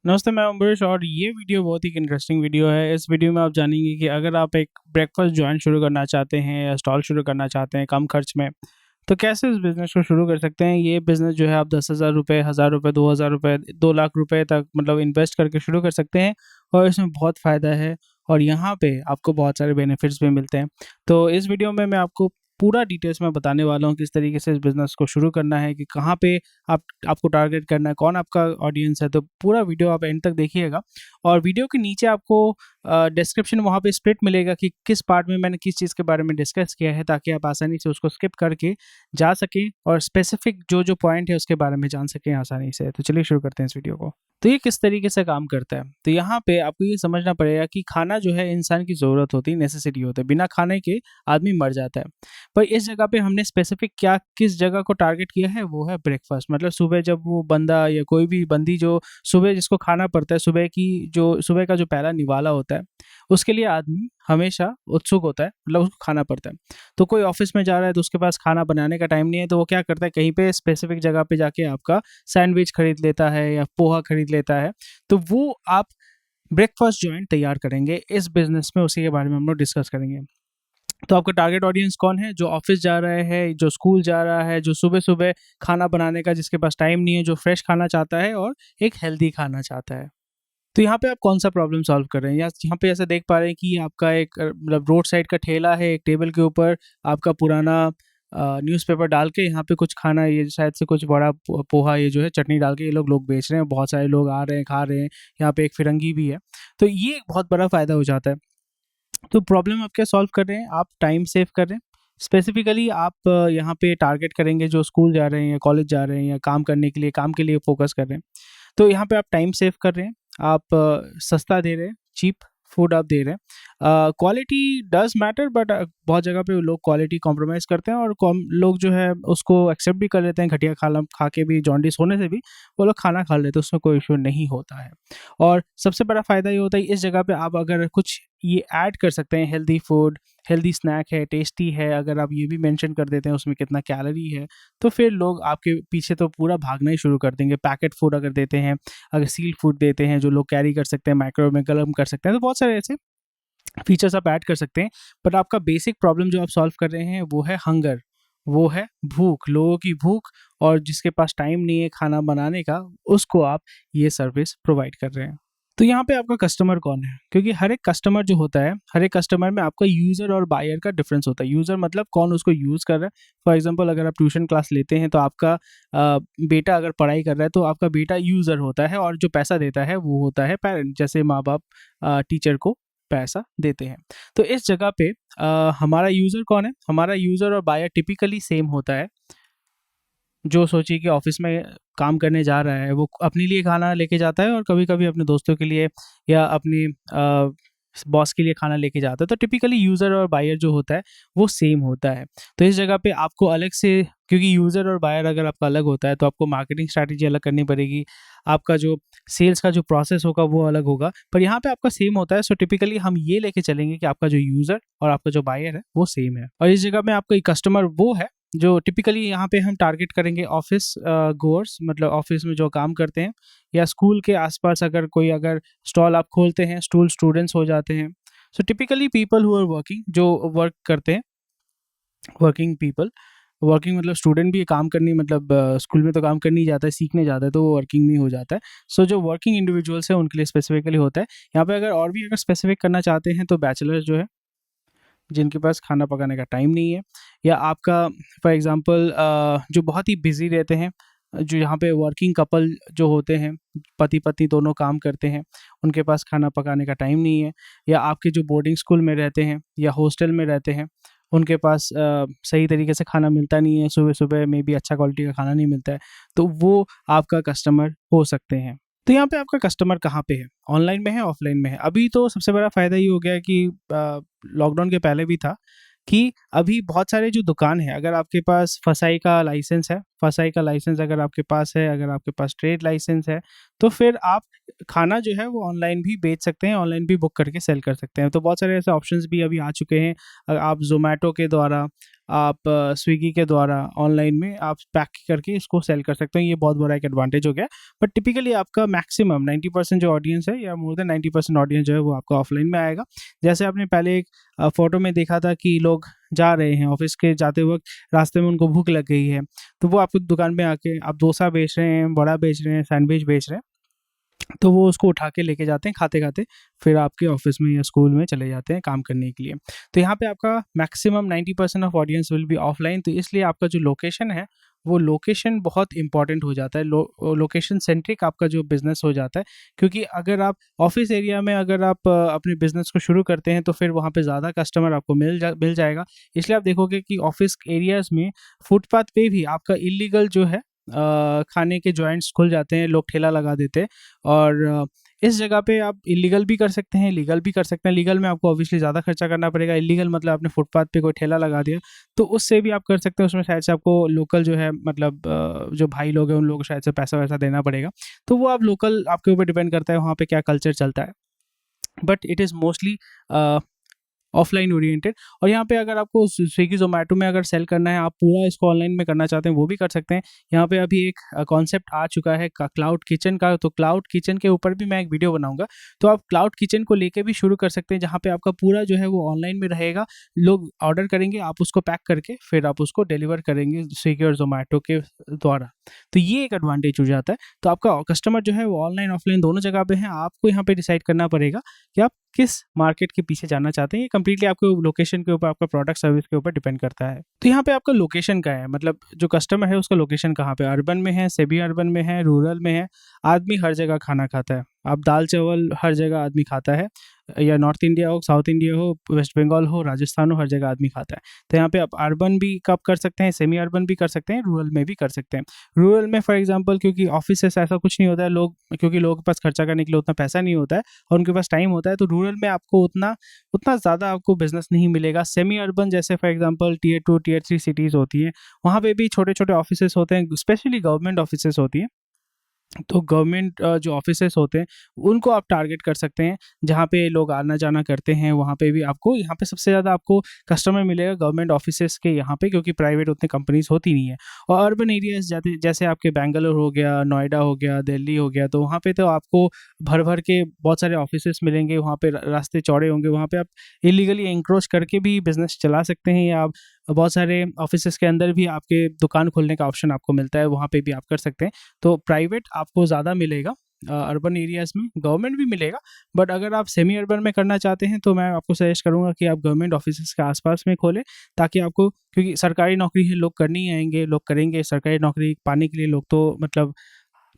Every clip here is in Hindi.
नमस्ते, मैं अम्बरीश और ये वीडियो बहुत ही इंटरेस्टिंग वीडियो है। इस वीडियो में आप जानेंगे कि अगर आप एक ब्रेकफास्ट जॉइंट शुरू करना चाहते हैं या स्टॉल शुरू करना चाहते हैं कम खर्च में, तो कैसे इस बिज़नेस को शुरू कर सकते हैं। ये बिज़नेस जो है आप 10,000 रुपये, 1,000 रुपये, 2,000 रुपये, 2 लाख रुपए तक मतलब इन्वेस्ट करके शुरू कर सकते हैं और इसमें बहुत फ़ायदा है और यहाँ पे आपको बहुत सारे बेनिफिट्स भी मिलते हैं। तो इस वीडियो में मैं आपको पूरा डिटेल्स में बताने वाला हूँ किस तरीके से इस बिज़नेस को शुरू करना है, कि कहाँ पे आपको टारगेट करना है, कौन आपका ऑडियंस है। तो पूरा वीडियो आप एंड तक देखिएगा और वीडियो के नीचे आपको डिस्क्रिप्शन वहाँ पे स्प्लिट मिलेगा कि किस पार्ट में मैंने किस चीज़ के बारे में डिस्कस किया है, ताकि आप आसानी से उसको स्किप करके जा सकें और स्पेसिफिक जो पॉइंट है उसके बारे में जान सकें आसानी से। तो चलिए शुरू करते हैं इस वीडियो को। तो ये किस तरीके से काम करता है, तो यहाँ पे आपको ये समझना पड़ेगा कि खाना जो है इंसान की ज़रूरत होती है, नेसेसिटी होता है। बिना खाने के आदमी मर जाता है। पर इस जगह पे हमने स्पेसिफिक क्या किस जगह को टारगेट किया है, वो है ब्रेकफास्ट। मतलब सुबह जब वो बंदा या कोई भी बंदी जो सुबह जिसको खाना पड़ता है, सुबह का जो पहला निवाला होता है, उसके लिए आदमी हमेशा उत्सुक होता है, मतलब उसको खाना पड़ता है। तो कोई ऑफिस में जा रहा है तो उसके पास खाना बनाने का टाइम नहीं है, तो वो क्या करता है, कहीं पे स्पेसिफिक जगह पे जाके आपका सैंडविच खरीद लेता है या पोहा खरीद लेता है। तो वो आप ब्रेकफास्ट जॉइंट तैयार करेंगे इस बिजनेस में, उसी के बारे में हम लोग डिस्कस करेंगे। तो आपका टारगेट ऑडियंस कौन है? जो ऑफिस जा रहा है, जो स्कूल जा रहा है, जो सुबह-सुबह खाना बनाने का जिसके पास टाइम नहीं है, जो फ्रेश खाना चाहता है और एक हेल्दी खाना चाहता है। तो यहाँ पे आप कौन-सा प्रॉब्लम सॉल्व कर रहे हैं? या यहाँ पे ऐसा देख पा रहे हैं कि आपका एक मतलब रोड साइड का ठेला है, एक टेबल के ऊपर आपका पुराना न्यूज़पेपर डाल के यहाँ पे कुछ खाना, ये शायद से कुछ बड़ा पोहा, ये जो है चटनी डाल के ये लोग बेच रहे हैं। बहुत सारे लोग आ रहे हैं, खा रहे हैं। यहाँ पे एक फिरंगी भी है। तो ये एक बहुत बड़ा फ़ायदा हो जाता है। तो प्रॉब्लम आप क्या सॉल्व कर रहे हैं? आप टाइम सेव कर रहे हैं। स्पेसिफिकली आप यहाँ पे टारगेट करेंगे जो स्कूल जा रहे हैं या कॉलेज जा रहे हैं या काम के लिए फ़ोकस कर रहे हैं। तो यहाँ पे आप टाइम सेव कर रहे हैं, आप सस्ता दे रहे हैं, चीप फूड आप दे रहे हैं। क्वालिटी डज़ मैटर, बट बहुत जगह पे लोग क्वालिटी कॉम्प्रोमाइज़ करते हैं और लोग जो है उसको एक्सेप्ट भी कर लेते हैं। घटिया खाना खा के भी, जॉन्डिस होने से भी वो लोग खाना खा लेते हैं, उसमें कोई इश्यू नहीं होता है। और सबसे बड़ा फ़ायदा ये होता है, इस जगह पे आप अगर कुछ ये ऐड कर सकते हैं, हेल्दी फूड, हेल्दी स्नैक है, टेस्टी है, अगर आप ये भी मेंशन कर देते हैं उसमें कितना कैलोरी है, तो फिर लोग आपके पीछे तो पूरा भागना ही शुरू कर देंगे। पैकेट फूड अगर देते हैं, अगर सील्ड फूड देते हैं जो लोग कैरी कर सकते हैं, माइक्रोवेव में गर्म कर सकते हैं, तो बहुत सारे ऐसे फीचर्स आप ऐड कर सकते हैं। बट आपका बेसिक प्रॉब्लम जो आप सॉल्व कर रहे हैं वो है हंगर, वो है भूख, लोगों की भूख। और जिसके पास टाइम नहीं है खाना बनाने का, उसको आप ये सर्विस प्रोवाइड कर रहे हैं। तो यहाँ पे आपका कस्टमर कौन है? क्योंकि हर एक कस्टमर जो होता है, हर एक कस्टमर में आपका यूज़र और बायर का डिफरेंस होता है। यूज़र मतलब कौन उसको यूज़ कर रहा है। फॉर एग्जांपल अगर आप ट्यूशन क्लास लेते हैं तो आपका बेटा अगर पढ़ाई कर रहा है तो आपका बेटा यूज़र होता है और जो पैसा देता है वो होता है पेरेंट, जैसे माँ-बाप टीचर को पैसा देते हैं। तो इस जगह पे हमारा यूज़र कौन है? हमारा यूज़र और बायर टिपिकली सेम होता है। जो सोचिए कि ऑफिस में काम करने जा रहा है, वो अपने लिए खाना लेके जाता है और कभी-कभी अपने दोस्तों के लिए या अपनी बॉस के लिए खाना लेके जाता है। तो टिपिकली यूज़र और बायर जो होता है, वो सेम होता है। तो इस जगह पे आपको अलग से, क्योंकि यूज़र और बायर अगर आपका अलग होता है, तो आपको मार्केटिंग स्ट्रैटेजी अलग करनी पड़ेगी। आपका जो सेल्स का जो प्रोसेस होगा, वो अलग होगा। पर यहाँ पे आपका सेम होता है। सो टिपिकली हम ये लेके चलेंगे कि आपका जो यूज़र और आपका जो बायर है, वो सेम है। और इस जगह में आपका कस्टमर वो है जो टिपिकली यहाँ पे हम टारगेट करेंगे ऑफिस गोअर्स, मतलब ऑफिस में जो काम करते हैं, या स्कूल के आसपास अगर स्टॉल आप खोलते हैं, स्टूडेंट्स हो जाते हैं। So typically people who are working, जो वर्क करते हैं, वर्किंग पीपल। वर्किंग मतलब स्टूडेंट भी काम करनी, मतलब स्कूल में तो काम करने ही जाता है, सीखने जाता है, तो वो वर्किंग में हो जाता है। सो जो वर्किंग इंडिविजुअल्स हैं उनके लिए स्पेसिफिकली होता है। यहाँ पे अगर स्पेसिफिक करना चाहते हैं तो बैचलर्स जो है, जिनके पास खाना पकाने का टाइम नहीं है, या आपका फॉर एग्ज़ाम्पल जो बहुत ही बिज़ी रहते हैं, जो यहाँ पे वर्किंग कपल जो होते हैं, पति-पत्नी दोनों काम करते हैं, उनके पास खाना पकाने का टाइम नहीं है, या आपके जो बोर्डिंग स्कूल में रहते हैं या हॉस्टल में रहते हैं, उनके पास सही तरीके से खाना मिलता नहीं है, सुबह-सुबह में भी अच्छा क्वालिटी का खाना नहीं मिलता है, तो वो आपका कस्टमर हो सकते हैं। तो यहाँ पे आपका कस्टमर कहाँ पे है? ऑनलाइन में है, ऑफलाइन में है? अभी तो सबसे बड़ा फ़ायदा ये हो गया है कि लॉकडाउन के पहले भी था कि अभी बहुत सारे जो दुकान है, अगर आपके पास फसाई का लाइसेंस है, फसाई का लाइसेंस अगर आपके पास है, अगर आपके पास ट्रेड लाइसेंस है, तो फिर आप खाना जो है वो ऑनलाइन भी बेच सकते हैं, ऑनलाइन भी बुक करके सेल कर सकते हैं। तो बहुत सारे ऐसे ऑप्शंस भी अभी आ चुके हैं। आप ज़ोमैटो के द्वारा, आप स्विगी के द्वारा ऑनलाइन में आप पैक करके इसको सेल कर सकते हैं। ये बहुत बड़ा एक एडवांटेज हो गया। बट टिपिकली आपका मैक्सिमम 90% जो ऑडियंस है, या मोर देन 90% ऑडियंस जो है वो आपका ऑफलाइन में आएगा। जैसे आपने पहले एक फ़ोटो में देखा था कि लोग जा रहे हैं ऑफिस के जाते वक्त, रास्ते में उनको भूख लग गई है, तो वो आपको दुकान में आके आप डोसा बेच रहे हैं, वड़ा बेच रहे हैं, सैंडविच बेच रहे हैं, तो वो उसको उठा के लेके जाते हैं खाते-खाते, फिर आपके ऑफ़िस में या स्कूल में चले जाते हैं काम करने के लिए। तो यहाँ पे आपका maximum 90% of audience will be offline, तो इसलिए आपका जो लोकेशन है, वो लोकेशन बहुत इम्पोर्टेंट हो जाता है। लोकेशन सेंट्रिक आपका जो बिज़नेस हो जाता है, क्योंकि अगर आप ऑफ़िस एरिया में अगर आप अपने बिज़नेस को शुरू करते हैं, तो फिर वहाँ पे ज़्यादा कस्टमर आपको मिल जाएगा। इसलिए आप देखोगे कि ऑफ़िस एरियाज़ में फुटपाथ पे भी आपका इल्लीगल जो है खाने के जॉइंट्स खुल जाते हैं, लोग ठेला लगा देते हैं, और इस जगह पे आप इल्लीगल भी कर सकते हैं, लीगल भी कर सकते हैं। लीगल में आपको ऑब्वियसली ज़्यादा खर्चा करना पड़ेगा, इल्लीगल मतलब आपने फुटपाथ पे कोई ठेला लगा दिया, तो उससे भी आप कर सकते हैं। उसमें शायद से आपको लोकल जो है मतलब जो भाई लोग हैं उन लोगों को शायद से पैसा-वैसा देना पड़ेगा। तो वो आप लोकल आपके ऊपर डिपेंड करता है वहाँ पे क्या कल्चर चलता है। But it is mostly offline oriented. और यहाँ पे अगर आपको स्विगी ज़ोमैटो में अगर सेल करना है, आप पूरा इसको ऑनलाइन में करना चाहते हैं, वो भी कर सकते हैं। यहाँ पे अभी एक कॉन्सेप्ट आ चुका है क्लाउड किचन का, तो क्लाउड किचन के ऊपर भी मैं एक वीडियो बनाऊंगा। तो आप क्लाउड किचन को लेके भी शुरू कर सकते हैं, जहाँ पे आपका पूरा जो है वो ऑनलाइन में रहेगा। लोग ऑर्डर करेंगे, आप उसको पैक करके फिर आप उसको डिलीवर करेंगे स्विगी और ज़ोमैटो के द्वारा। तो ये एक एडवांटेज हो जाता है। तो आपका कस्टमर जो है वो ऑनलाइन ऑफलाइन दोनों जगह पे है। आपको यहाँ पे डिसाइड करना पड़ेगा कि आप किस मार्केट के पीछे जाना चाहते हैं। ये कंप्लीटली आपके लोकेशन के ऊपर, आपका प्रोडक्ट सर्विस के ऊपर डिपेंड करता है। तो यहाँ पे आपका लोकेशन का है, मतलब जो कस्टमर है उसका लोकेशन कहाँ पे, अर्बन में है, सेमी अर्बन में है, रूरल में है। आदमी हर जगह खाना खाता है। आप दाल चावल हर जगह आदमी खाता है, या नॉर्थ इंडिया हो, साउथ इंडिया हो, वेस्ट बंगाल हो, राजस्थान हो, हर जगह आदमी खाता है। तो यहाँ पे आप अर्बन भी कब कर सकते हैं, सेमी अर्बन भी कर सकते हैं, रूरल में भी कर सकते हैं। रूरल में फॉर एग्जांपल क्योंकि ऑफिस से ऐसा कुछ नहीं होता है, क्योंकि लोगों के पास खर्चा करने के लिए उतना पैसा नहीं होता है और उनके पास टाइम होता है, तो रूरल में आपको उतना ज़्यादा आपको बिजनेस नहीं मिलेगा। सेमी अर्बन जैसे for example tier 2 tier 3 cities होती हैं, वहाँ पे भी छोटे छोटे ऑफिसेस होते हैं, स्पेशली गवर्नमेंट ऑफिसेस होती हैं। तो गवर्नमेंट जो ऑफिसेस होते हैं उनको आप टारगेट कर सकते हैं, जहाँ पे लोग आना जाना करते हैं। वहाँ पे भी आपको, यहाँ पे सबसे ज़्यादा आपको कस्टमर मिलेगा गवर्नमेंट ऑफिसेस के यहाँ पे, क्योंकि प्राइवेट उतनी कंपनीज होती नहीं है। और अर्बन एरियाज जैसे आपके बेंगलोर हो गया, नोएडा हो गया, दिल्ली हो गया, तो वहाँ पे तो आपको भर भर के बहुत सारे ऑफिसेस मिलेंगे। वहाँ पे रास्ते चौड़े होंगे, वहाँ पे आप इलीगली एंक्रोच करके भी बिजनेस चला सकते हैं, या आप बहुत सारे ऑफिसेस के अंदर भी आपके दुकान खोलने का ऑप्शन आपको मिलता है, वहाँ पे भी आप कर सकते हैं। तो प्राइवेट आपको ज़्यादा मिलेगा अर्बन एरियाज़ में, गवर्नमेंट भी मिलेगा। बट अगर आप सेमी अर्बन में करना चाहते हैं तो मैं आपको सजेस्ट करूँगा कि आप गवर्नमेंट ऑफिसेस के आसपास में खोलें, ताकि आपको, क्योंकि सरकारी नौकरी है, लोग करनी ही आएंगे, लोग करेंगे। सरकारी नौकरी पाने के लिए लोग तो मतलब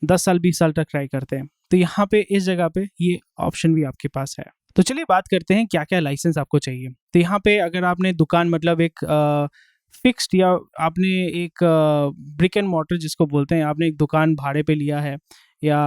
10 साल 20 साल तक ट्राई करते हैं। तो यहाँ पे इस जगह पे ये ऑप्शन भी आपके पास है। तो चलिए बात करते हैं क्या क्या लाइसेंस आपको चाहिए। तो यहाँ पे अगर आपने दुकान मतलब एक फिक्स्ड, या आपने एक ब्रिक एंड मॉर्टर जिसको बोलते हैं, आपने एक दुकान भाड़े पे लिया है, या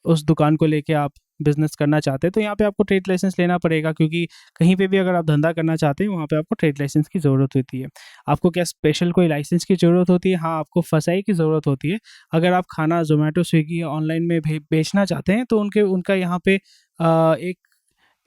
उस दुकान को लेके आप बिजनेस करना चाहते हैं, तो यहाँ पे आपको ट्रेड लाइसेंस लेना पड़ेगा। क्योंकि कहीं पे भी अगर आप धंधा करना चाहते हैं वहाँ पे आपको ट्रेड लाइसेंस की ज़रूरत होती है। आपको क्या स्पेशल कोई लाइसेंस की ज़रूरत होती है? हाँ, आपको फसाई की ज़रूरत होती है। अगर आप खाना ज़ोमैटो स्विगी ऑनलाइन में बेचना चाहते हैं, तो उनका यहाँ पे एक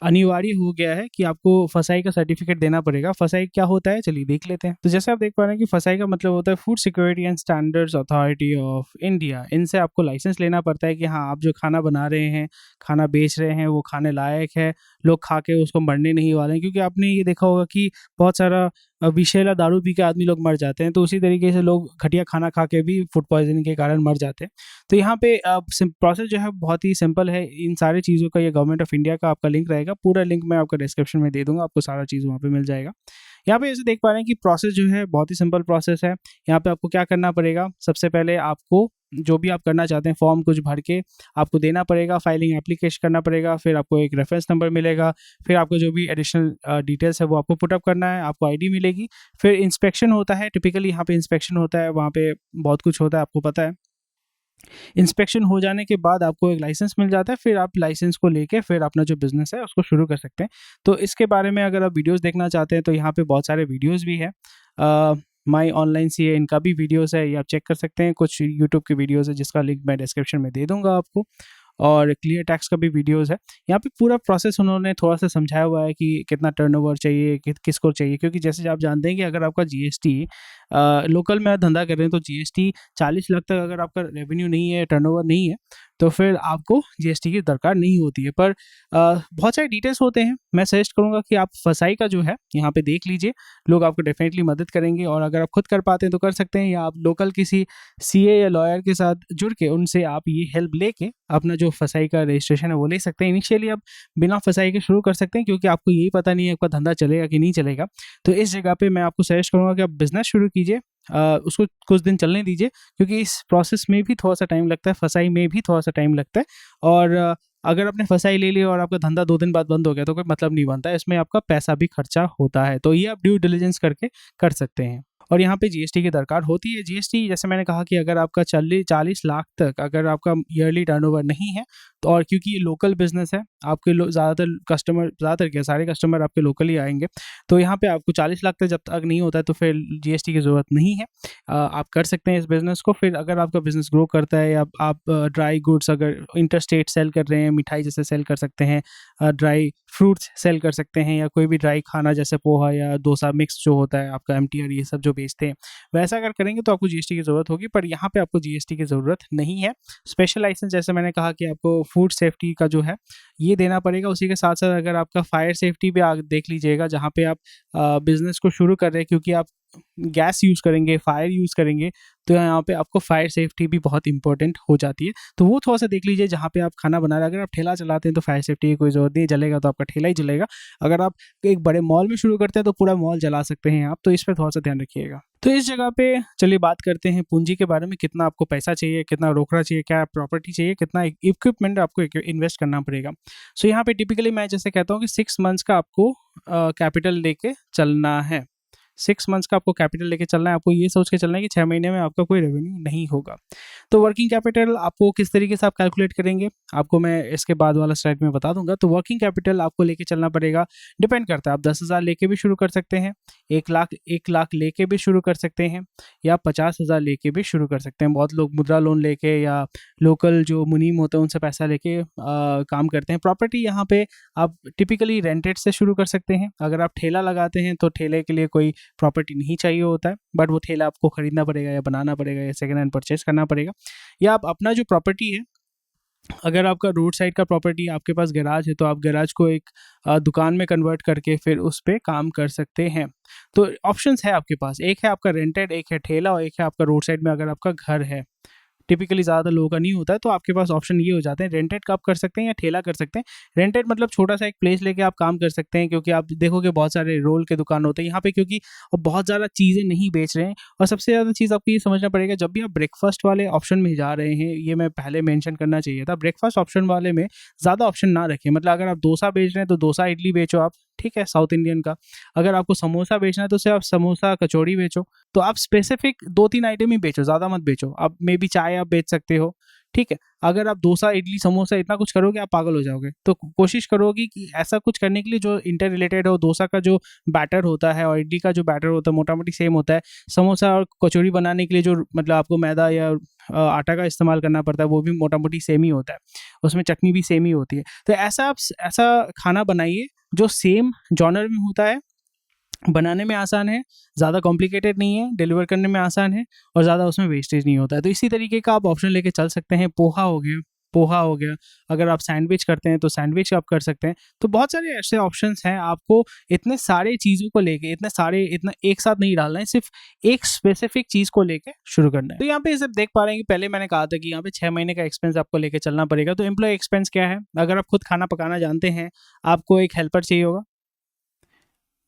अनिवार्य हो गया है कि आपको फसाई का सर्टिफिकेट देना पड़ेगा। फसाई क्या होता है, चलिए देख लेते हैं। तो जैसे आप देख पा रहे हैं कि फसाई का मतलब होता है food security and standards authority of India. इनसे आपको लाइसेंस लेना पड़ता है कि हाँ, आप जो खाना बना रहे हैं, खाना बेच रहे हैं, वो खाने लायक है, लोग खा के उसको मरने नहीं वाले हैं। क्योंकि आपने ये देखा होगा कि बहुत सारा विषैला दारू पी के आदमी लोग मर जाते हैं, तो उसी तरीके से लोग घटिया खाना खा के भी फूड पॉइजनिंग के कारण मर जाते हैं। तो यहाँ पे प्रोसेस जो है बहुत ही सिंपल है। इन सारी चीज़ों का ये गवर्नमेंट ऑफ इंडिया का आपका लिंक रहेगा, पूरा लिंक मैं आपको डिस्क्रिप्शन में दे दूंगा, आपको सारा चीज़ वहाँ पे मिल जाएगा। यहाँ पे जैसे देख पा रहे हैं कि प्रोसेस जो है बहुत ही सिंपल प्रोसेस है। यहाँ पे आपको क्या करना पड़ेगा, सबसे पहले आपको जो भी आप करना चाहते हैं फॉर्म कुछ भर के आपको देना पड़ेगा, फाइलिंग एप्लीकेशन करना पड़ेगा, फिर आपको एक रेफरेंस नंबर मिलेगा, फिर आपको जो भी एडिशनल डिटेल्स है वो आपको पुटअप करना है, आपको आईडी मिलेगी। फिर इंस्पेक्शन होता है, टिपिकली यहाँ पे इंस्पेक्शन होता है, वहाँ पे बहुत कुछ होता है, आपको पता है। इंस्पेक्शन हो जाने के बाद आपको एक लाइसेंस मिल जाता है, फिर आप लाइसेंस को लेके फिर अपना जो बिजनेस है उसको शुरू कर सकते हैं। तो इसके बारे में अगर आप वीडियोस देखना चाहते हैं तो यहाँ पे बहुत सारे वीडियोस भी है। माई ऑनलाइन सीए, इनका भी वीडियोस है, ये आप चेक कर सकते हैं। कुछ यूट्यूब के वीडियोस है जिसका लिंक मैं डिस्क्रिप्शन में दे दूंगा आपको, और क्लियर टैक्स का भी वीडियोस है। यहाँ पे पूरा प्रोसेस उन्होंने थोड़ा सा समझाया हुआ है कि कितना टर्नओवर चाहिए, किसको चाहिए, क्योंकि जैसे आप जानते हैं कि अगर आपका जीएसटी लोकल में धंधा कर रहे हैं तो जीएसटी 40 लाख तक अगर आपका रेवेन्यू नहीं है, टर्नओवर नहीं है, तो फिर आपको जीएसटी की दरकार नहीं होती है। पर बहुत सारे डिटेल्स होते हैं। मैं सजेस्ट करूंगा कि आप फसाई का जो है यहाँ पे देख लीजिए, लोग आपको डेफिनेटली मदद करेंगे, और अगर आप खुद कर पाते हैं तो कर सकते हैं, या आप लोकल किसी सीए या लॉयर के साथ जुड़ के उनसे आप ये हेल्प लेके अपना जो फसाई का रजिस्ट्रेशन है वो ले सकते हैं। इनिशियली आप बिना फसाई के शुरू कर सकते हैं, क्योंकि आपको यही पता नहीं है आपका धंधा चलेगा कि नहीं चलेगा। तो इस जगह पे मैं आपको सजेस्ट करूंगा कि आप बिजनेस शुरू कीजिए, उसको कुछ दिन चलने दीजिए, क्योंकि इस प्रोसेस में भी थोड़ा सा टाइम लगता है, फसाई में भी थोड़ा सा टाइम लगता है। और अगर आपने फसाई ले ली और आपका धंधा 2 दिन बाद बंद हो गया तो कोई मतलब नहीं बनता है, इसमें आपका पैसा भी खर्चा होता है। तो ये आप ड्यू डिलिजेंस करके कर सकते हैं। और यहाँ पे जीएसटी की दरकार होती है। जीएसटी जैसे मैंने कहा कि अगर आपका 40 लाख तक अगर आपका ईयरली टर्नओवर नहीं है, तो और क्योंकि ये लोकल बिजनेस है, आपके ज़्यादातर क्या सारे कस्टमर आपके लोकल ही आएंगे, तो यहाँ पे आपको 40 लाख तक जब तक नहीं होता है तो फिर जीएसटी की ज़रूरत नहीं है। आप कर सकते हैं इस बिज़नेस को। फिर अगर आपका बिज़नेस ग्रो करता है, या आप ड्राई गुड्स अगर इंटरस्टेट सेल कर रहे हैं, मिठाई जैसे सेल कर सकते हैं, ड्राई फ्रूट्स सेल कर सकते हैं, या कोई भी ड्राई खाना जैसे पोहा या डोसा मिक्स जो होता है आपका एमटीआर, ये सब जो बेचते हैं, वैसा अगर करेंगे तो आपको जीएसटी की ज़रूरत होगी। पर यहाँ पे आपको जीएसटी की ज़रूरत नहीं है। स्पेशल लाइसेंस जैसे मैंने कहा कि आपको फूड सेफ्टी का जो है ये देना पड़ेगा। उसी के साथ साथ अगर आपका फायर सेफ्टी भी आप देख लीजिएगा, जहाँ पे आप बिजनेस को शुरू कर रहे हैं, क्योंकि आप गैस यूज़ करेंगे, फायर यूज़ करेंगे, तो यहाँ पे आपको फायर सेफ्टी भी बहुत इंपॉर्टेंट हो जाती है। तो वो थोड़ा सा देख लीजिए जहाँ पे आप खाना बना रहे हैं। अगर आप ठेला चलाते हैं तो फायर सेफ्टी की कोई ज़रूरत नहीं, जलेगा तो आपका ठेला ही जलेगा। अगर आप एक बड़े मॉल में शुरू करते हैं तो पूरा मॉल जला सकते हैं आप, तो इस पर थोड़ा सा ध्यान रखिएगा। तो इस जगह पे चलिए बात करते हैं पूंजी के बारे में। कितना आपको पैसा चाहिए, कितना रोकड़ा चाहिए, क्या प्रॉपर्टी चाहिए, कितना इक्विपमेंट आपको इन्वेस्ट करना पड़ेगा। सो यहाँ पे टिपिकली मैं जैसे कहता हूँ कि 6 मंथ्स का आपको कैपिटल लेके चलना है। 6 मंथ्स का आपको कैपिटल लेके चलना है। आपको ये सोच के चलना है कि 6 महीने में आपका कोई रेवेन्यू नहीं होगा। तो वर्किंग कैपिटल आपको किस तरीके से आप कैलकुलेट करेंगे, आपको मैं इसके बाद वाला स्लाइड में बता दूंगा। तो वर्किंग कैपिटल आपको लेके चलना पड़ेगा, डिपेंड करता है। आप 10,000 लेके भी शुरू कर सकते हैं, 1 लाख लेके भी शुरू कर सकते हैं, या 50,000 लेके भी शुरू कर सकते हैं। बहुत लोग मुद्रा लोन लेके या लोकल जो मुनीम होते हैं उनसे पैसा लेके काम करते हैं। प्रॉपर्टी यहाँ पे आप टिपिकली रेंटेड से शुरू कर सकते हैं। अगर आप ठेला लगाते हैं तो ठेले के लिए कोई प्रॉपर्टी नहीं चाहिए होता है, बट वो ठेला आपको खरीदना पड़ेगा, या बनाना पड़ेगा, या सेकेंड हैंड परचेस करना पड़ेगा। या आप अपना जो प्रॉपर्टी है, अगर आपका रोड साइड का प्रॉपर्टी, आपके पास गैराज है, तो आप गैराज को एक दुकान में कन्वर्ट करके फिर उस पर काम कर सकते हैं। तो ऑप्शंस है आपके पास, एक है आपका रेंटेड, एक है ठेला, और एक है आपका रोड साइड में अगर आपका घर है। टिपिकली ज़्यादा लोगों का नहीं होता है, तो आपके पास ऑप्शन ये हो जाते हैं, रेंटेड का आप कर सकते हैं या ठेला कर सकते हैं। रेंटेड मतलब छोटा सा एक प्लेस लेके आप काम कर सकते हैं, क्योंकि आप देखोगे बहुत सारे रोल के दुकान होते हैं यहाँ पे, क्योंकि अब बहुत ज़्यादा चीज़ें नहीं बेच रहे हैं। और सबसे ज़्यादा चीज़ आपको ये समझना पड़ेगा, जब भी आप ब्रेकफास्ट वाले ऑप्शन में जा रहे हैं, ये मैं पहले मेंशन करना चाहिए था, ब्रेकफास्ट ऑप्शन वाले में ज़्यादा ऑप्शन ना रखें। मतलब अगर आप डोसा बेच रहे हैं तो डोसा इडली बेचो आप, ठीक है, साउथ इंडियन का। अगर आपको समोसा बेचना है तो सिर्फ आप समोसा कचौड़ी बेचो। तो आप स्पेसिफिक 2-3 आइटम ही बेचो, ज़्यादा मत बेचो। आप मे बी चाय आप बेच सकते हो, ठीक है। अगर आप डोसा इडली समोसा इतना कुछ करोगे आप पागल हो जाओगे। तो कोशिश करोगे कि ऐसा कुछ करने के लिए जो इंटर रिलेटेड हो। डोसा का जो बैटर होता है और इडली का जो बैटर होता है मोटा मोटी सेम होता है। समोसा और कचौड़ी बनाने के लिए जो मतलब आपको मैदा या आटा का इस्तेमाल करना पड़ता है वो भी मोटा मोटी सेम ही होता है, उसमें चटनी भी सेम ही होती है। तो ऐसा खाना बनाइए जो सेम जॉनर में होता है, बनाने में आसान है, ज़्यादा कॉम्प्लिकेटेड नहीं है, डिलीवर करने में आसान है, और ज़्यादा उसमें वेस्टेज नहीं होता है। तो इसी तरीके का आप ऑप्शन लेके चल सकते हैं। पोहा हो गया। अगर आप सैंडविच करते हैं तो सैंडविच आप कर सकते हैं। तो बहुत सारे ऐसे ऑप्शंस हैं। आपको इतने सारे चीज़ों को लेके इतना एक साथ नहीं डालना है, सिर्फ एक स्पेसिफिक चीज़ को लेके शुरू करना है। तो यहाँ पे सिर्फ देख पा रहे हैं कि पहले मैंने कहा था कि यहाँ पे 6 महीने का एक्सपेंस आपको लेके चलना पड़ेगा। तो एम्प्लॉय एक्सपेंस क्या है? अगर आप खुद खाना पकाना जानते हैं, आपको एक हेल्पर चाहिए होगा,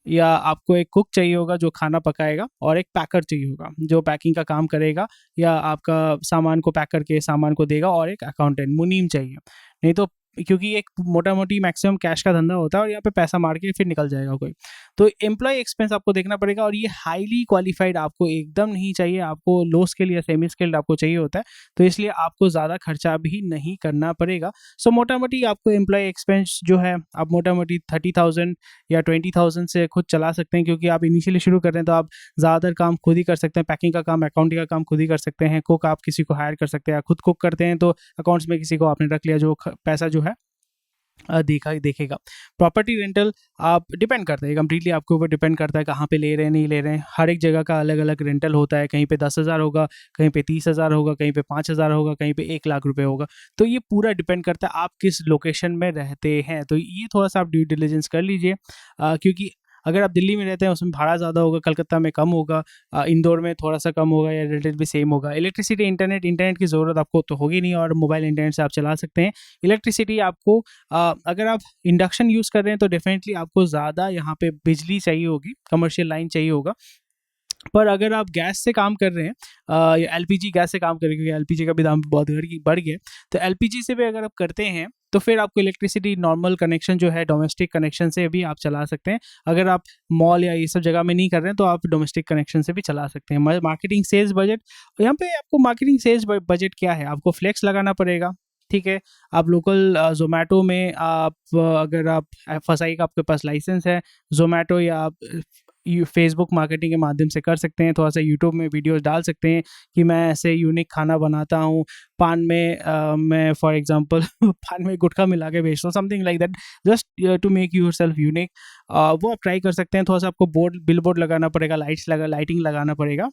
या आपको एक कुक चाहिए होगा जो खाना पकाएगा, और एक पैकर चाहिए होगा जो पैकिंग का काम करेगा या आपका सामान को पैक करके सामान को देगा, और एक अकाउंटेंट मुनीम चाहिए। नहीं तो क्योंकि एक मोटा मोटी मैक्सिमम कैश का धंधा होता है और यहाँ पे पैसा मार के फिर निकल जाएगा कोई। तो एम्प्लॉय एक्सपेंस आपको देखना पड़ेगा, और ये हाईली क्वालिफाइड आपको एकदम नहीं चाहिए, आपको लो स्किल या सेमी स्किल्ड आपको चाहिए होता है, तो इसलिए आपको ज़्यादा खर्चा भी नहीं करना पड़ेगा। सो मोटा मोटी आपको एम्प्लॉय एक्सपेंस जो है आप मोटा मोटी 30,000 या 20,000 से खुद चला सकते हैं, क्योंकि आप इनिशियली शुरू कर रहे हैं तो आप ज़्यादातर काम खुद ही कर सकते हैं। पैकिंग का काम, अकाउंटिंग का काम खुद ही कर सकते हैं। कुक आप किसी को हायर कर सकते हैं, खुद कुक करते हैं तो अकाउंट्स में किसी को आपने रख लिया जो पैसा जो है देखेगा। प्रॉपर्टी रेंटल आप डिपेंड करता है, कम्प्लीटली आपके ऊपर डिपेंड करता है कहाँ पे ले रहे हैं नहीं ले रहे हैं। हर एक जगह का अलग अलग रेंटल होता है, कहीं पे 10,000 होगा, कहीं पे 30,000 होगा, कहीं पे 5,000 होगा, कहीं पे 1,00,000 रुपये होगा। तो ये पूरा डिपेंड करता है आप किस लोकेशन में रहते हैं। तो ये थोड़ा सा आप ड्यू डिलिजेंस कर लीजिए, क्योंकि अगर आप दिल्ली में रहते हैं उसमें भाड़ा ज़्यादा होगा, कलकत्ता में कम होगा, इंदौर में थोड़ा सा कम होगा या रिलेटिव भी सेम होगा। इलेक्ट्रिसिटी, इंटरनेट की ज़रूरत आपको तो होगी नहीं, और मोबाइल इंटरनेट से आप चला सकते हैं। इलेक्ट्रिसिटी आपको अगर आप इंडक्शन यूज़ कर रहे हैं तो डेफिनेटली आपको ज़्यादा यहाँ पे बिजली चाहिए होगी, कमर्शियल लाइन चाहिए होगा। पर अगर आप गैस से काम कर रहे हैं या एलपीजी गैस से काम कर रहे हैं, क्योंकि एलपीजी का भी दाम बहुत बढ़ गया, तो एलपीजी से भी अगर आप करते हैं तो फिर आपको इलेक्ट्रिसिटी नॉर्मल कनेक्शन जो है डोमेस्टिक कनेक्शन से भी आप चला सकते हैं। अगर आप मॉल या ये सब जगह में नहीं कर रहे हैं तो आप डोमेस्टिक कनेक्शन से भी चला सकते हैं। मार्केटिंग सेल्स बजट, यहाँ पे आपको मार्केटिंग सेल्स बजट क्या है, आपको फ्लेक्स लगाना पड़ेगा। ठीक है, आप लोकल जोमेटो में आप अगर आप FSI का आपके पास लाइसेंस है, जोमेटो या आप फेसबुक मार्केटिंग के माध्यम से कर सकते हैं। थोड़ा सा यूट्यूब में वीडियोस डाल सकते हैं कि मैं ऐसे यूनिक खाना बनाता हूँ, पान में मैं फॉर एग्जांपल पान में गुटखा मिला के बेचता हूँ, something like that, just to make yourself unique. वो आप ट्राई कर सकते हैं। थोड़ा सा आपको बिल बोर्ड लगाना पड़ेगा, लाइटिंग लगाना पड़ेगा,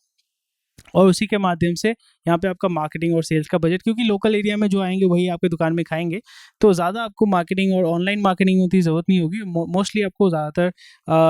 और उसी के माध्यम से यहाँ पे आपका मार्केटिंग और सेल्स का बजट, क्योंकि लोकल एरिया में जो आएंगे वही आपके दुकान में खाएंगे, तो ज़्यादा आपको मार्केटिंग और ऑनलाइन मार्केटिंग उतनी ज़रूरत नहीं होगी। मोस्टली आपको ज़्यादातर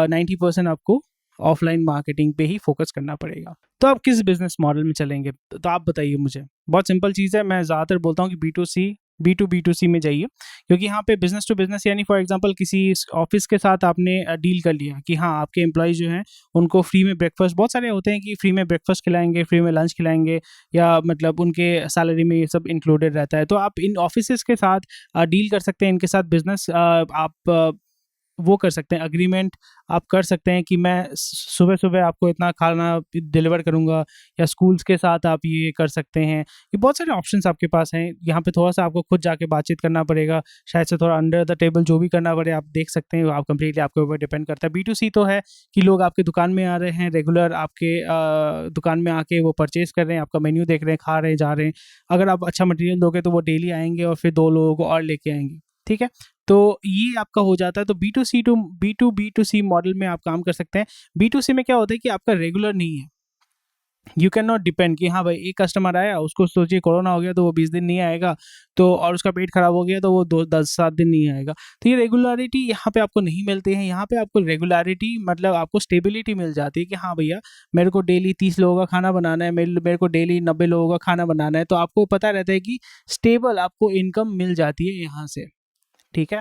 90% आपको ऑफलाइन मार्केटिंग पे ही फोकस करना पड़ेगा। तो आप किस बिजनेस मॉडल में चलेंगे, तो आप बताइए मुझे। बहुत सिंपल चीज़ है, मैं ज़्यादातर बोलता हूँ कि B2B2C में जाइए, क्योंकि यहाँ पे बिजनेस टू बिजनेस, यानी फॉर एग्जांपल किसी ऑफिस के साथ आपने डील कर लिया कि हाँ आपके एम्प्लॉय जो हैं उनको फ्री में ब्रेकफास्ट, बहुत सारे होते हैं कि फ्री में ब्रेकफास्ट खिलाएंगे, फ्री में लंच खिलाएंगे, या मतलब उनके सैलरी में ये सब इंक्लूडेड रहता है। तो आप इन ऑफिसेस के साथ डील कर सकते हैं, इनके साथ बिजनेस आप वो कर सकते हैं, अग्रीमेंट आप कर सकते हैं कि मैं सुबह सुबह आपको इतना खाना डिलीवर करूंगा, या स्कूल्स के साथ आप ये कर सकते हैं। ये बहुत सारे ऑप्शंस आपके पास हैं। यहाँ पे थोड़ा सा आपको खुद जाके बातचीत करना पड़ेगा, शायद से थोड़ा अंडर द टेबल जो भी करना पड़े आप देख सकते हैं, आप कंप्लीटली आपके ऊपर डिपेंड करता है। B2C तो है कि लोग आपके दुकान में आ रहे हैं, रेगुलर आपके दुकान में आके वो परचेज कर रहे हैं, आपका मेन्यू देख रहे हैं, खा रहे हैं, जा रहे हैं। अगर आप अच्छा मटेरियल दोगे तो वो डेली आएंगे और फिर 2 लोगों को और लेके आएंगे। ठीक है, तो ये आपका हो जाता है। तो B2B2C मॉडल में आप काम कर सकते हैं। B2C में क्या होता है कि आपका रेगुलर नहीं है, यू कैन नॉट डिपेंड कि हाँ भाई एक कस्टमर आया, उसको सोचिए कोरोना हो गया तो वो 20 दिन नहीं आएगा, तो और उसका पेट खराब हो गया तो वो 10-7 दिन नहीं आएगा। तो ये रेगुलरिटी यहाँ पे आपको नहीं मिलती है। यहाँ पे आपको रेगुलरिटी मतलब आपको स्टेबिलिटी मिल जाती है कि हाँ भैया मेरे को डेली 30 लोगों का खाना बनाना है, मेरे को डेली 90 लोगों का खाना बनाना है, तो आपको पता रहता है कि स्टेबल आपको इनकम मिल जाती है यहाँ से। ठीक है,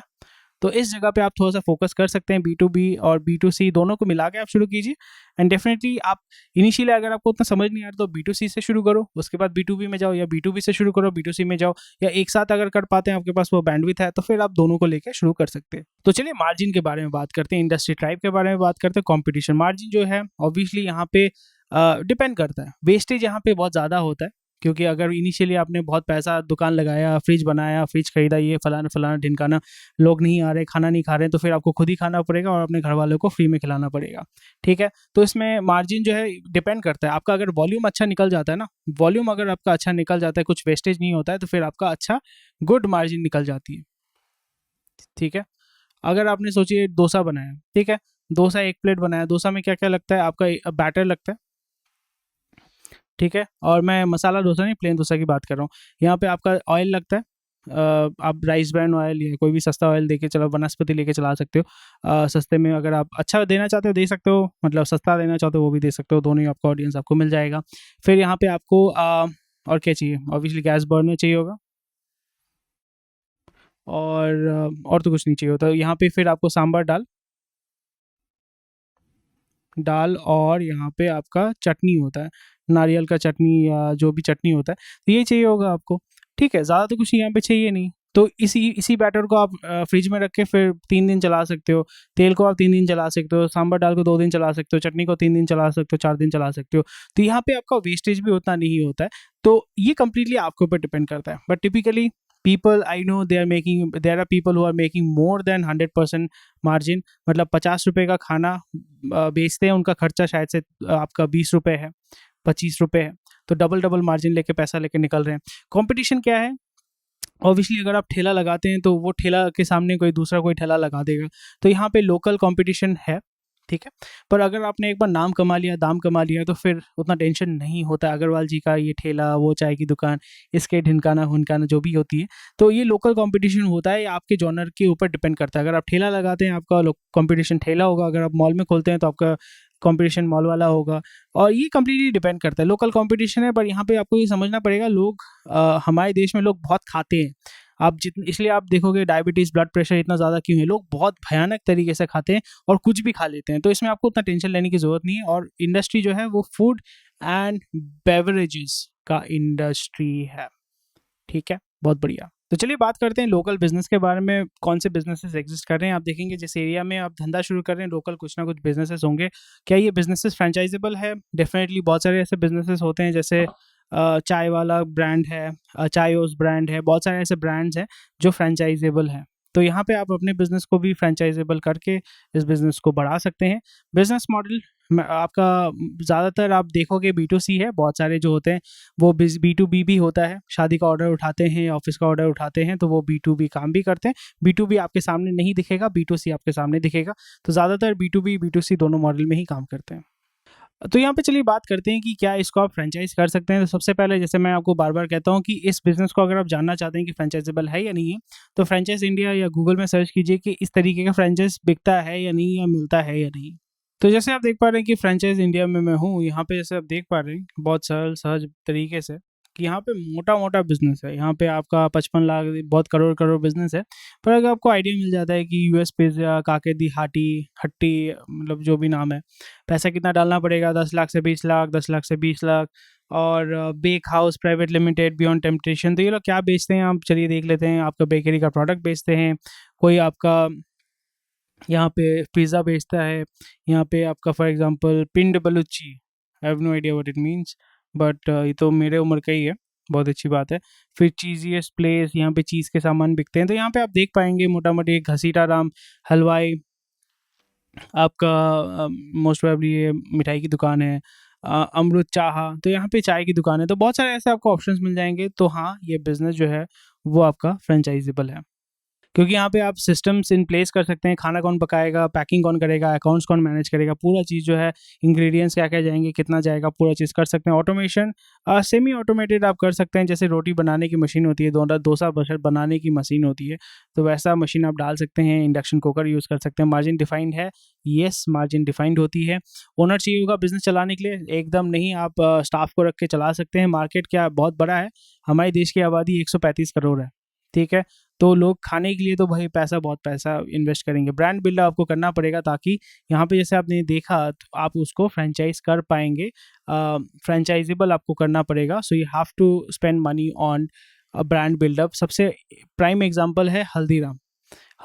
तो इस जगह पे आप थोड़ा सा फोकस कर सकते हैं। B2B और B2C दोनों को मिला के आप शुरू कीजिए, एंड डेफिनेटली आप इनिशियली अगर आपको उतना समझ नहीं आ रहा तो B2C से शुरू करो, उसके बाद B2B में जाओ, या B2B से शुरू करो B2C में जाओ, या एक साथ अगर कर पाते हैं, आपके पास वो बैंडविड्थ है, तो फिर आप दोनों को लेकर शुरू कर सकते हैं। तो चलिए मार्जिन के बारे में बात करते हैं, इंडस्ट्री टाइप के बारे में बात करते हैं। कॉम्पिटिशन मार्जिन जो है ऑब्वियसली यहाँ पे डिपेंड करता है, वेस्टेज यहाँ पे बहुत ज़्यादा होता है, क्योंकि अगर इनिशियली आपने बहुत पैसा दुकान लगाया, फ्रिज बनाया, फ्रिज खरीदा, ये फलाना फलाना ढिमकाना, लोग नहीं आ रहे, खाना नहीं खा रहे हैं, तो फिर आपको खुद ही खाना पड़ेगा और अपने घर वालों को फ्री में खिलाना पड़ेगा। ठीक है, तो इसमें मार्जिन जो है डिपेंड करता है आपका। अगर वॉल्यूम अच्छा निकल जाता है ना, वॉल्यूम अगर आपका अच्छा निकल जाता है, कुछ वेस्टेज नहीं होता है, तो फिर आपका अच्छा गुड मार्जिन निकल जाती है। ठीक है, अगर आपने सोचिए डोसा बनाया, ठीक है, डोसा 1 प्लेट बनाया, डोसा में क्या क्या लगता है, आपका बैटर लगता है, ठीक है, और मैं मसाला डोसा नहीं प्लेन डोसा की बात कर रहा हूँ। यहाँ पे आपका ऑयल लगता है, आप राइस ब्रांड ऑयल या कोई भी सस्ता ऑयल देके चलो, वनस्पति लेके चला सकते हो। सस्ते में अगर आप अच्छा देना चाहते हो दे सकते हो, मतलब सस्ता देना चाहते हो वो भी दे सकते हो, दोनों ही आपका ऑडियंस आपको मिल जाएगा। फिर यहाँ पे आपको और क्या चाहिए, ऑब्वियसली गैस बर्नर चाहिए होगा, और तो कुछ नहीं चाहिए होता। यहाँ पे फिर आपको सांभर दाल और यहाँ पे आपका चटनी होता है, नारियल का चटनी या जो भी चटनी होता है, तो ये चाहिए होगा आपको। ठीक है, ज़्यादा तो कुछ यहाँ पे चाहिए नहीं। तो इसी इसी बैटर को आप फ्रिज में रख के फिर 3 दिन चला सकते हो। तेल को आप 3 दिन चला सकते हो, सांभर दाल को 2 दिन चला सकते हो, चटनी को 3 दिन चला सकते हो, 4 दिन चला सकते हो। तो यहाँ पे आपका वेस्टेज भी उतना नहीं होता है। तो ये कंप्लीटली आपके ऊपर डिपेंड करता है। But typically people I know there are people who are making more than 100% margin. मतलब 50 रुपये का खाना बेचते हैं, उनका खर्चा शायद से आपका 20 रुपये है, 25 रुपये है। तो डबल डबल मार्जिन लेके पैसा लेके निकल रहे हैं। कंपटीशन क्या है? ऑब्वियसली अगर आप ठेला लगाते हैं तो वो ठेला के सामने कोई दूसरा कोई ठेला लगा देगा। तो यहाँ पे लोकल कंपटीशन है, ठीक है। पर अगर आपने एक बार नाम कमा लिया, दाम कमा लिया, तो फिर उतना टेंशन नहीं होता। अग्रवाल जी का ये ठेला, वो चाय की दुकान, इसके ढिनकाना हुनकाना जो भी होती है, तो ये लोकल कंपटीशन होता है। ये आपके जॉनर के ऊपर डिपेंड करता है। अगर आप ठेला लगाते हैं, आपका कंपटीशन ठेला होगा। अगर आप मॉल में खोलते हैं तो आपका कंपटीशन मॉल वाला होगा। और ये कम्प्लीटली डिपेंड करता है। लोकल कंपटीशन है, पर यहाँ पे आपको ये समझना पड़ेगा, लोग हमारे देश में लोग बहुत खाते हैं। आप जितने, इसलिए आप देखोगे डायबिटीज़, ब्लड प्रेशर इतना ज़्यादा क्यों है। लोग बहुत भयानक तरीके से खाते हैं और कुछ भी खा लेते हैं। तो इसमें आपको उतना टेंशन लेने की ज़रूरत नहीं है। और इंडस्ट्री जो है वो फूड एंड बेवरेजेस का इंडस्ट्री है, ठीक है। बहुत बढ़िया। तो चलिए बात करते हैं लोकल बिजनेस के बारे में। कौन से बिजनेसेस एग्जिस्ट कर रहे हैं? आप देखेंगे जिस एरिया में आप धंधा शुरू कर रहे हैं, लोकल कुछ ना कुछ बिजनेसेस होंगे। क्या ये बिजनेसेस फ्रेंचाइजेबल है? डेफिनेटली बहुत सारे ऐसे बिजनेसेस होते हैं, जैसे चाय वाला ब्रांड है, चायोस ब्रांड है। बहुत सारे ऐसे ब्रांड्स हैं जो फ्रेंचाइजेबल हैं। तो यहाँ पे आप अपने बिजनेस को भी फ्रेंचाइजेबल करके इस बिजनेस को बढ़ा सकते हैं। बिजनेस मॉडल आपका ज़्यादातर आप देखोगे B2C है। बहुत सारे जो होते हैं वो B2B भी होता है। शादी का ऑर्डर उठाते हैं, ऑफिस का ऑर्डर उठाते हैं, तो वो B2B काम भी करते हैं। B2B आपके सामने नहीं दिखेगा, B2C आपके सामने दिखेगा। तो ज़्यादातर B2B B2C दोनों मॉडल में ही काम करते हैं। तो यहाँ पे चलिए बात करते हैं कि क्या इसको आप फ्रेंचाइज कर सकते हैं। तो सबसे पहले, जैसे मैं आपको बार बार कहता हूँ कि इस बिज़नेस को अगर आप जानना चाहते हैं कि फ्रेंचाइजेबल है या नहीं है, तो फ्रेंचाइज इंडिया या गूगल में सर्च कीजिए कि इस तरीके का फ्रेंचाइज बिकता है या नहीं, या मिलता है या नहीं। तो जैसे आप देख पा रहे हैं कि फ्रेंचाइज इंडिया में मैं हूँ। यहाँ पे जैसे आप देख पा रहे हैं बहुत सरल सहज तरीके से कि यहाँ पे मोटा मोटा बिजनेस है। यहाँ पे आपका 55 लाख, बहुत करोड़ करोड़ बिजनेस है। पर अगर आपको आइडिया मिल जाता है कि US पिज़्ज़ा, काके दी हाटी, हट्टी, मतलब जो भी नाम है, पैसा कितना डालना पड़ेगा, 10 लाख से 20 लाख, 10 लाख से 20 लाख। और bake house private limited, beyond temptation, तो ये लोग क्या बेचते हैं आप चलिए देख लेते हैं। आपका बेकरी का प्रोडक्ट बेचते हैं। कोई आपका यहाँ पे पिज़्ज़ा बेचता है। यहाँ पे आपका for example Pind Baluchi, I have no idea what it means, but ये तो मेरे उम्र का ही है, बहुत अच्छी बात है। फिर चीज़ीएस्ट प्लेस, यहाँ पे चीज़ के सामान बिकते हैं। तो यहाँ पे आप देख पाएंगे मोटा मोटी घसीटा राम हलवाई, आपका मोस्ट प्रोबेबली ये मिठाई की दुकान है। अमृत चाहा, तो यहाँ पे चाय की दुकान है। तो बहुत सारे ऐसे आपको ऑप्शंस मिल जाएंगे। तो हाँ, ये बिज़नेस जो है वो आपका फ्रेंचाइजेबल है, क्योंकि यहाँ पे आप सिस्टम्स इन प्लेस कर सकते हैं। खाना कौन पकाएगा, पैकिंग कौन करेगा, अकाउंट्स कौन मैनेज करेगा, पूरा चीज़ जो है, इंग्रेडिएंट्स क्या क्या जाएंगे, कितना जाएगा, पूरा चीज़ कर सकते हैं। ऑटोमेशन सेमी ऑटोमेटेड आप कर सकते हैं। जैसे रोटी बनाने की मशीन होती है, डोसा बशर बनाने की मशीन होती है, तो वैसा मशीन आप डाल सकते हैं। इंडक्शन कुकर यूज़ कर सकते हैं। मार्जिन डिफाइंड है, येस मार्जिन डिफाइंड होती है। ओनर चाहिए होगा बिजनेस चलाने के लिए? एकदम नहीं, आप स्टाफ को रख के चला सकते हैं। मार्केट क्या बहुत बड़ा है, हमारे देश की आबादी 135 करोड़ है, ठीक है। तो लोग खाने के लिए तो भाई बहुत पैसा इन्वेस्ट करेंगे। ब्रांड बिल्ड आपको करना पड़ेगा, ताकि यहाँ पे जैसे आपने देखा तो आप उसको फ्रेंचाइज कर पाएंगे। फ्रेंचाइजेबल आपको करना पड़ेगा। So you have to spend money on brand buildup. सबसे प्राइम एग्जांपल है हल्दीराम।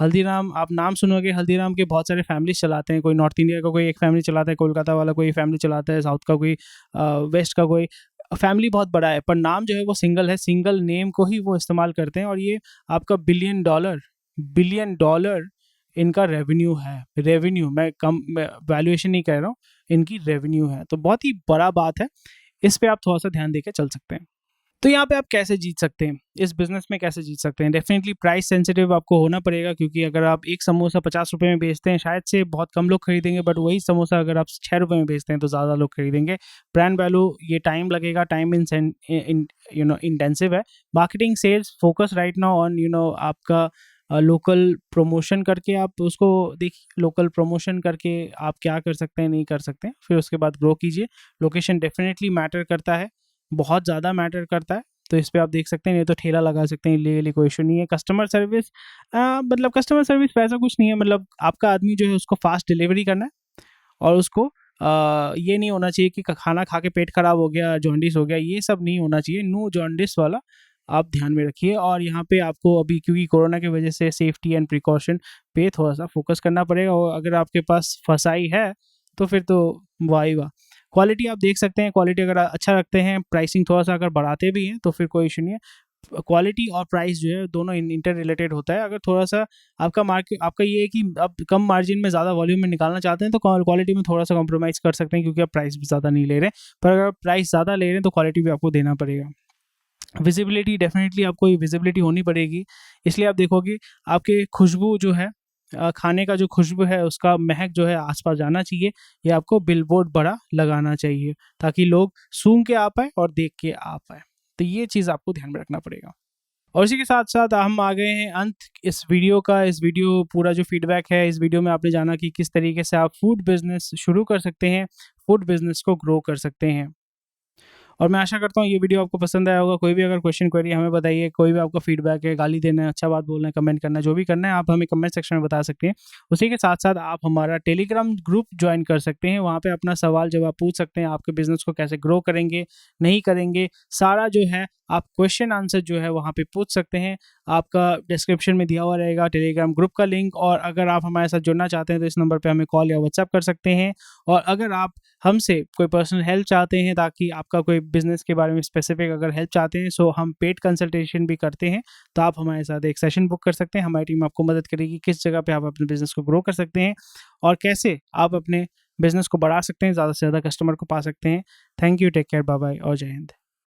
हल्दीराम आप नाम सुनोगे, हल्दीराम के बहुत सारे फैमिलीज चलाते हैं। कोई नॉर्थ इंडिया का कोई एक फैमिली चलाता है, कोलकाता वाला कोई फैमिली चलाता है, साउथ का कोई, वेस्ट का कोई। फैमिली बहुत बड़ा है, पर नाम जो है वो सिंगल है। सिंगल नेम को ही वो इस्तेमाल करते हैं। और ये आपका बिलियन डॉलर इनका रेवेन्यू है। रेवेन्यू, मैं कम वैल्यूएशन नहीं कह रहा हूँ, इनकी रेवेन्यू है। तो बहुत ही बड़ा बात है। इस पे आप थोड़ा सा ध्यान देकर चल सकते हैं। तो यहाँ पे आप कैसे जीत सकते हैं, इस बिजनेस में कैसे जीत सकते हैं? डेफिनेटली प्राइस सेंसिटिव आपको होना पड़ेगा, क्योंकि अगर आप एक समोसा 50 रुपये में बेचते हैं, शायद से बहुत कम लोग खरीदेंगे। बट वही समोसा अगर आप 6 रुपये में बेचते हैं तो ज़्यादा लोग खरीदेंगे। ब्रांड वैल्यू, ये टाइम लगेगा, टाइम इंटेंसिव है। Marketing, sales, focus right now on आपका लोकल प्रमोशन करके आप उसको देखिए। लोकल प्रमोशन करके आप क्या कर सकते हैं, नहीं कर सकते हैं, फिर उसके बाद ग्रो कीजिए। लोकेशन डेफिनेटली मैटर करता है, बहुत ज़्यादा मैटर करता है। तो इस पे आप देख सकते हैं, नहीं तो ठेला लगा सकते हैं, इलीगली कोई इशू नहीं है। कस्टमर सर्विस, मतलब कस्टमर सर्विस वैसा कुछ नहीं है। मतलब आपका आदमी जो है उसको फास्ट डिलीवरी करना है, और उसको ये नहीं होना चाहिए कि खाना खा के पेट खराब हो गया, जॉन्डिस हो गया, ये सब नहीं होना चाहिए। नो जॉन्डिस वाला आप ध्यान में रखिए। और यहाँ पे आपको अभी क्योंकि कोरोना की वजह से सेफ्टी एंड प्रिकॉशन पे थोड़ा सा फोकस करना पड़ेगा, और अगर आपके पास फसाई है तो फिर तो वाह ही वाह। क्वालिटी आप देख सकते हैं, क्वालिटी अगर अच्छा रखते हैं, प्राइसिंग थोड़ा सा अगर बढ़ाते भी हैं तो फिर कोई इशू नहीं है। क्वालिटी और प्राइस जो है दोनों इंटर रिलेटेड होता है। अगर थोड़ा सा आपका मार्केट आपका ये है कि आप कम मार्जिन में ज़्यादा वॉल्यूम में निकालना चाहते हैं तो क्वालिटी में थोड़ा सा कॉम्प्रोमाइज़ कर सकते हैं, क्योंकि आप प्राइस भी ज़्यादा नहीं ले रहे हैं। पर अगर प्राइस ज़्यादा ले रहे हैं तो क्वालिटी भी आपको देना पड़ेगा। विजिबिलिटी डेफिनेटली आपको विजिबिलिटी होनी पड़ेगी, इसलिए आप देखोगे आपके खुशबू जो है खाने का जो खुशबू है उसका महक जो है आसपास जाना चाहिए। ये आपको बिलबोर्ड बड़ा लगाना चाहिए ताकि लोग सूंघ के आ पाए और देख के आ पाए। तो ये चीज़ आपको ध्यान में रखना पड़ेगा। और इसी के साथ साथ हम आ गए हैं अंत इस वीडियो का। इस वीडियो पूरा जो फीडबैक है, इस वीडियो में आपने जाना कि किस तरीके से आप फूड बिजनेस शुरू कर सकते हैं, फूड बिजनेस को ग्रो कर सकते हैं। और मैं आशा करता हूँ ये वीडियो आपको पसंद आया होगा। कोई भी अगर क्वेश्चन क्वेरी हमें बताइए, कोई भी आपका फीडबैक है, गाली देना है, अच्छा बात बोलना है, कमेंट करना है, जो भी करना है आप हमें कमेंट सेक्शन में बता सकते हैं। उसी के साथ साथ आप हमारा टेलीग्राम ग्रुप ज्वाइन कर सकते हैं। वहाँ पे अपना सवाल जवाब पूछ सकते हैं, आपके बिजनेस को कैसे ग्रो करेंगे, नहीं करेंगे, सारा जो है आप क्वेश्चन आंसर जो है वहाँ पे पूछ सकते हैं। आपका डिस्क्रिप्शन में दिया हुआ रहेगा टेलीग्राम ग्रुप का लिंक। और अगर आप हमारे साथ जुड़ना चाहते हैं तो इस नंबर पे हमें कॉल या व्हाट्सएप कर सकते हैं। और अगर आप हमसे कोई पर्सनल हेल्प चाहते हैं, ताकि आपका कोई बिजनेस के बारे में स्पेसिफिक अगर हेल्प चाहते हैं, सो हम पेड कंसल्टेशन भी करते हैं। तो आप हमारे साथ एक सेशन बुक कर सकते हैं। हमारी टीम आपको मदद करेगी किस जगह पे आप अपने बिजनेस को ग्रो कर सकते हैं और कैसे आप अपने बिजनेस को बढ़ा सकते हैं, ज़्यादा से ज़्यादा कस्टमर को पा सकते हैं। Thank you, take care, bye bye और जय हिंद।